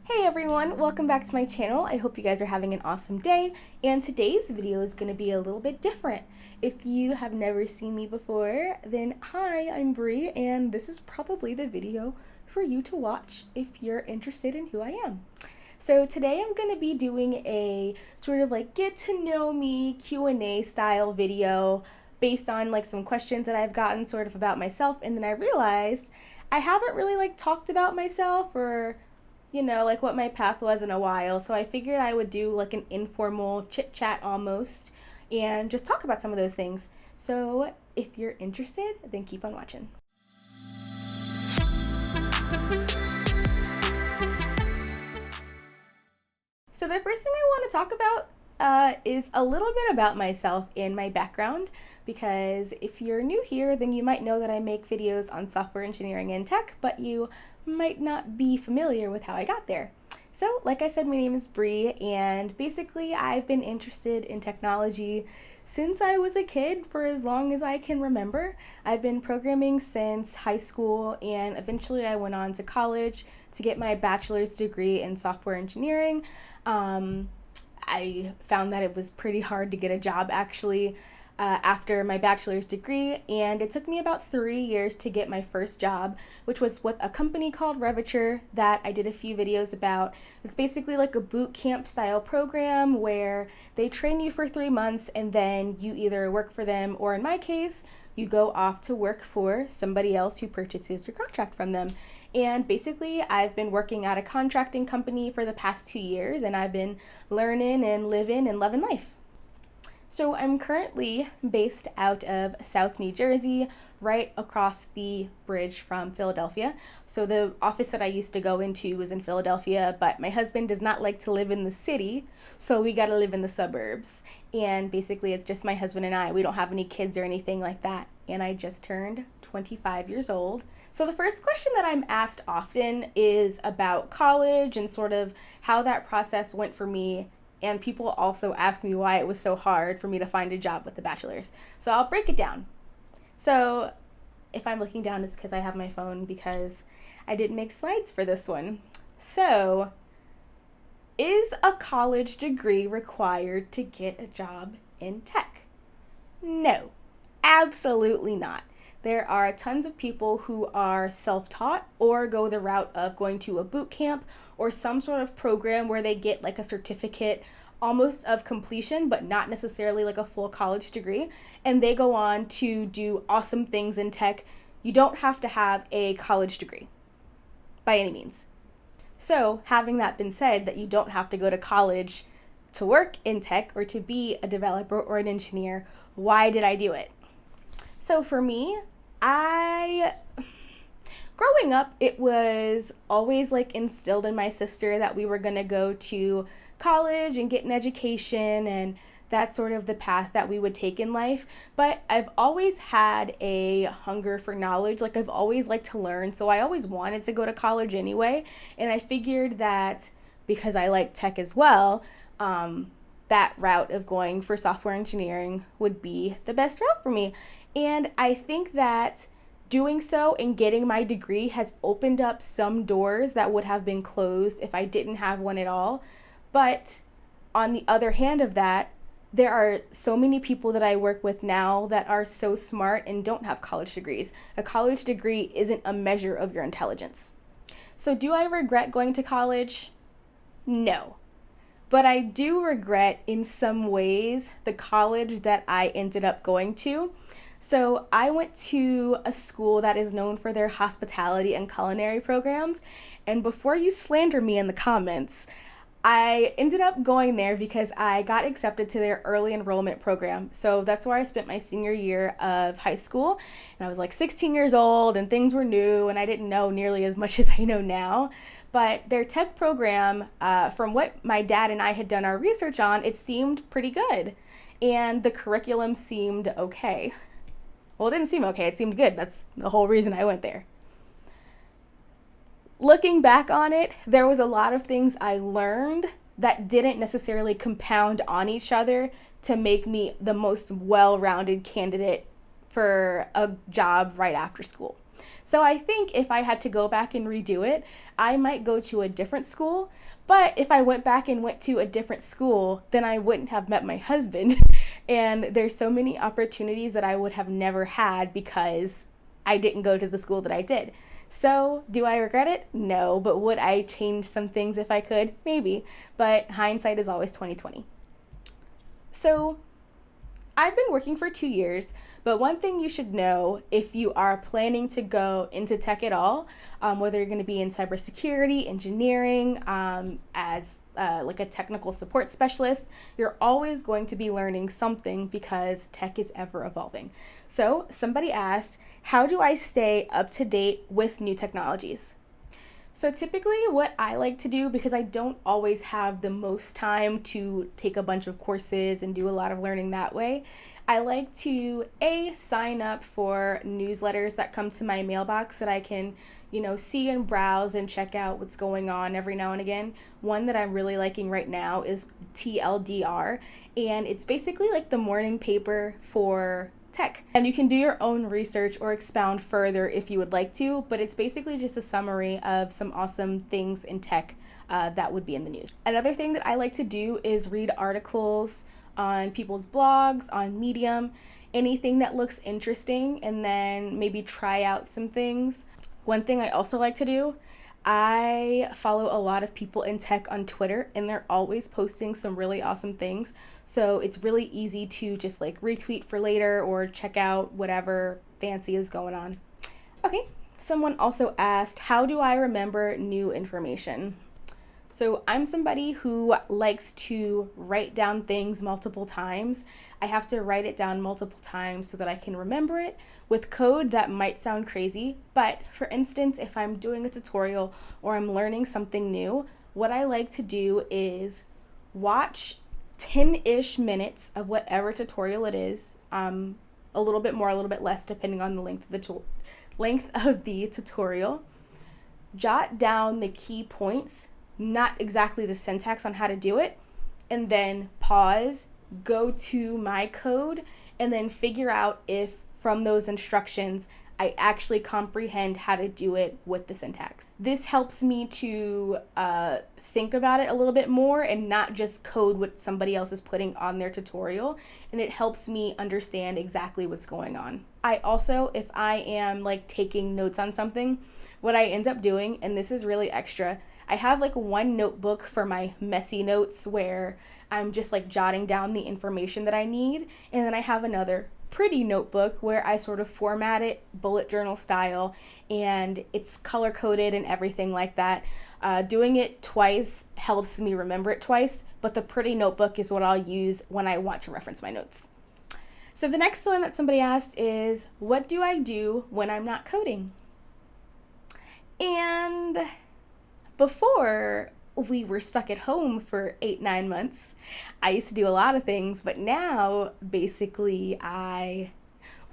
Hey everyone, welcome back to my channel. I hope you guys are having an awesome day, and today's video is going to be a little bit different. If you have never seen me before, then hi, I'm Bree, and this is probably the video for you to watch if you're interested in who I am. So today I'm going to be doing a sort of like get to know me Q&A style video based on like some questions that I've gotten sort of about myself, and then I realized I haven't really like talked about myself or like what my path was in a while. So I figured I would do like an informal chit chat almost and just talk about some of those things. So if you're interested, then keep on watching. So the first thing I want to talk about is a little bit about myself and my background, because if you're new here, then you might know that I make videos on software engineering and tech, but you might not be familiar with how I got there. So, like I said, my name is Bree, and basically I've been interested in technology since I was a kid for as long as I can remember. I've been programming since high school, and eventually I went on to college to get my bachelor's degree in software engineering. I found that it was pretty hard to get a job actually after my bachelor's degree, and it took me about 3 years to get my first job, which was with a company called Reviture that I did a few videos about. It's basically like a boot camp style program where they train you for 3 months and then you either work for them, or in my case, you go off to work for somebody else who purchases your contract from them. And basically, I've been working at a contracting company for the past 2 years, and I've been learning and living and loving life. So I'm currently based out of South New Jersey, right across the bridge from Philadelphia. So the office that I used to go into was in Philadelphia, but my husband does not like to live in the city, so we got to live in the suburbs. And basically it's just my husband and I. We don't have any kids or anything like that. And I just turned 25 years old. So the first question that I'm asked often is about college and sort of how that process went for me. And people also ask me why it was so hard for me to find a job with a bachelor's. So I'll break it down. So if I'm looking down, it's because I have my phone, because I didn't make slides for this one. So, is a college degree required to get a job in tech? No, absolutely not. There are tons of people who are self-taught or go the route of going to a boot camp or some sort of program where they get like a certificate almost of completion, but not necessarily like a full college degree. And they go on to do awesome things in tech. You don't have to have a college degree by any means. So having that been said, that you don't have to go to college to work in tech or to be a developer or an engineer, why did I do it? So for me, growing up, it was always like instilled in my sister that we were going to go to college and get an education, and that's sort of the path that we would take in life. But I've always had a hunger for knowledge. Like, I've always liked to learn, so I always wanted to go to college anyway. And I figured that because I like tech as well, that route of going for software engineering would be the best route for me. And I think that doing so and getting my degree has opened up some doors that would have been closed if I didn't have one at all. But on the other hand of that, there are so many people that I work with now that are so smart and don't have college degrees. A college degree isn't a measure of your intelligence. So do I regret going to college? No. But I do regret in some ways the college that I ended up going to. So I went to a school that is known for their hospitality and culinary programs. And before you slander me in the comments, I ended up going there because I got accepted to their early enrollment program. So that's where I spent my senior year of high school. And I was like 16 years old and things were new and I didn't know nearly as much as I know now. But their tech program, from what my dad and I had done our research on, it seemed pretty good. And the curriculum seemed okay. Well, it didn't seem okay. It seemed good. That's the whole reason I went there. Looking back on it, there was a lot of things I learned that didn't necessarily compound on each other to make me the most well-rounded candidate for a job right after school. So I think if I had to go back and redo it, I might go to a different school. But if I went back and went to a different school, then I wouldn't have met my husband. And there's so many opportunities that I would have never had because I didn't go to the school that I did. So do I regret it? No. But would I change some things if I could? Maybe. But hindsight is always 2020. So I've been working for 2 years, but one thing you should know if you are planning to go into tech at all, whether you're going to be in cybersecurity, engineering, as like a technical support specialist, you're always going to be learning something because tech is ever evolving. So somebody asked, how do I stay up to date with new technologies? So typically what I like to do, because I don't always have the most time to take a bunch of courses and do a lot of learning that way, I like to sign up for newsletters that come to my mailbox that I can, see and browse and check out what's going on every now and again. One that I'm really liking right now is TLDR, and it's basically like the morning paper for tech. And you can do your own research or expound further if you would like to, but it's basically just a summary of some awesome things in tech that would be in the news. Another thing that I like to do is read articles on people's blogs, on Medium, anything that looks interesting, and then maybe try out some things. One thing I also like to do, I follow a lot of people in tech on Twitter, and they're always posting some really awesome things. So it's really easy to just like retweet for later or check out whatever fancy is going on. Okay, someone also asked, how do I remember new information? So I'm somebody who likes to write down things multiple times. I have to write it down multiple times so that I can remember it. With code, that might sound crazy, but for instance, if I'm doing a tutorial or I'm learning something new, what I like to do is watch 10-ish minutes of whatever tutorial it is, a little bit more, a little bit less, depending on the length of the tutorial. Jot down the key points, not exactly the syntax on how to do it, and then pause, go to my code, and then figure out if from those instructions I actually comprehend how to do it with the syntax. This helps me to think about it a little bit more and not just code what somebody else is putting on their tutorial, and it helps me understand exactly what's going on. I also, if I am like taking notes on something, what I end up doing, and this is really extra, I have like one notebook for my messy notes where I'm just like jotting down the information that I need, and then I have another pretty notebook where I sort of format it bullet journal style, and it's color coded and everything like that. Doing it twice helps me remember it twice, but the pretty notebook is what I'll use when I want to reference my notes. So the next one that somebody asked is, what do I do when I'm not coding? And before we were stuck at home for 8-9 months, I used to do a lot of things, but now basically I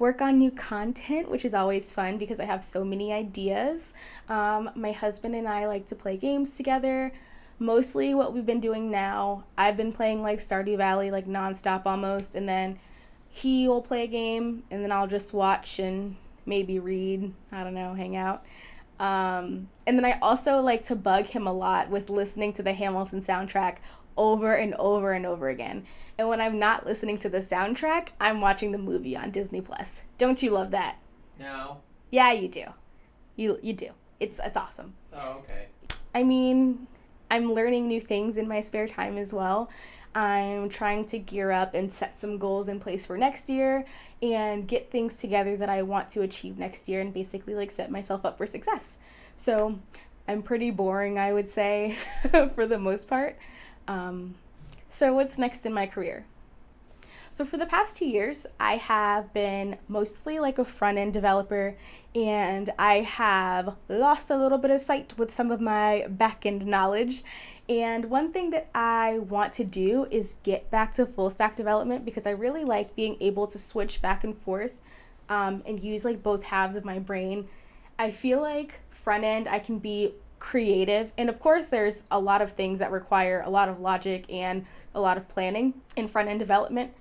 work on new content, which is always fun because I have so many ideas. My husband and I like to play games together. Mostly what we've been doing now, I've been playing like Stardew Valley like nonstop almost, and then he will play a game, and then I'll just watch and maybe read, I don't know, hang out. And then I also like to bug him a lot with listening to the Hamilton soundtrack over and over and over again. And when I'm not listening to the soundtrack, I'm watching the movie on Disney Plus. Don't you love that? No. Yeah, you do. You do. It's awesome. Oh, okay. I mean, I'm learning new things in my spare time as well. I'm trying to gear up and set some goals in place for next year and get things together that I want to achieve next year and basically like set myself up for success. So I'm pretty boring, I would say, for the most part. So what's next in my career? So for the past 2 years, I have been mostly like a front-end developer, and I have lost a little bit of sight with some of my back-end knowledge. And one thing that I want to do is get back to full stack development because I really like being able to switch back and forth and use like both halves of my brain. I feel like front-end, I can be creative, and of course there's a lot of things that require a lot of logic and a lot of planning in front-end development.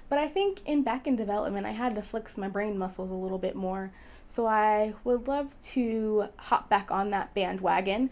But I think in back-end development, I had to flex my brain muscles a little bit more. So I would love to hop back on that bandwagon.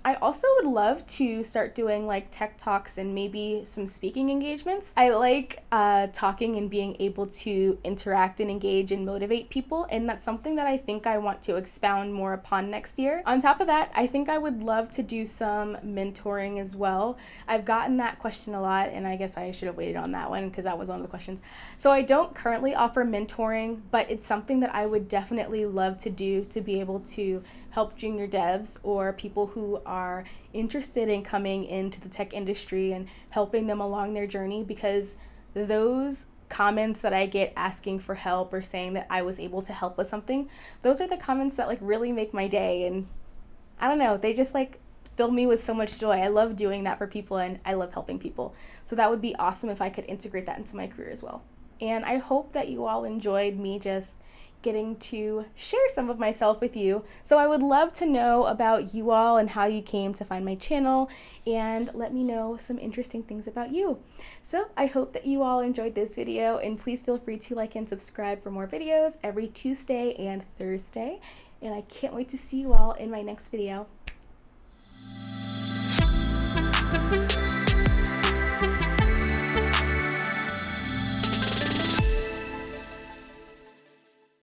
I also would love to start doing like tech talks and maybe some speaking engagements. I like talking and being able to interact and engage and motivate people, and that's something that I think I want to expound more upon next year. On top of that, I think I would love to do some mentoring as well. I've gotten that question a lot, and I guess I should have waited on that one because that was one of the questions. So I don't currently offer mentoring, but it's something that I would definitely love to do, to be able to help junior devs or people who are interested in coming into the tech industry and helping them along their journey, because those comments that I get asking for help or saying that I was able to help with something, those are the comments that like really make my day. And I don't know, they just like fill me with so much joy. I love doing that for people, and I love helping people. So that would be awesome if I could integrate that into my career as well. And I hope that you all enjoyed me just getting to share some of myself with you. So I would love to know about you all and how you came to find my channel, and let me know some interesting things about you. So I hope that you all enjoyed this video, and please feel free to like and subscribe for more videos every Tuesday and Thursday. And I can't wait to see you all in my next video.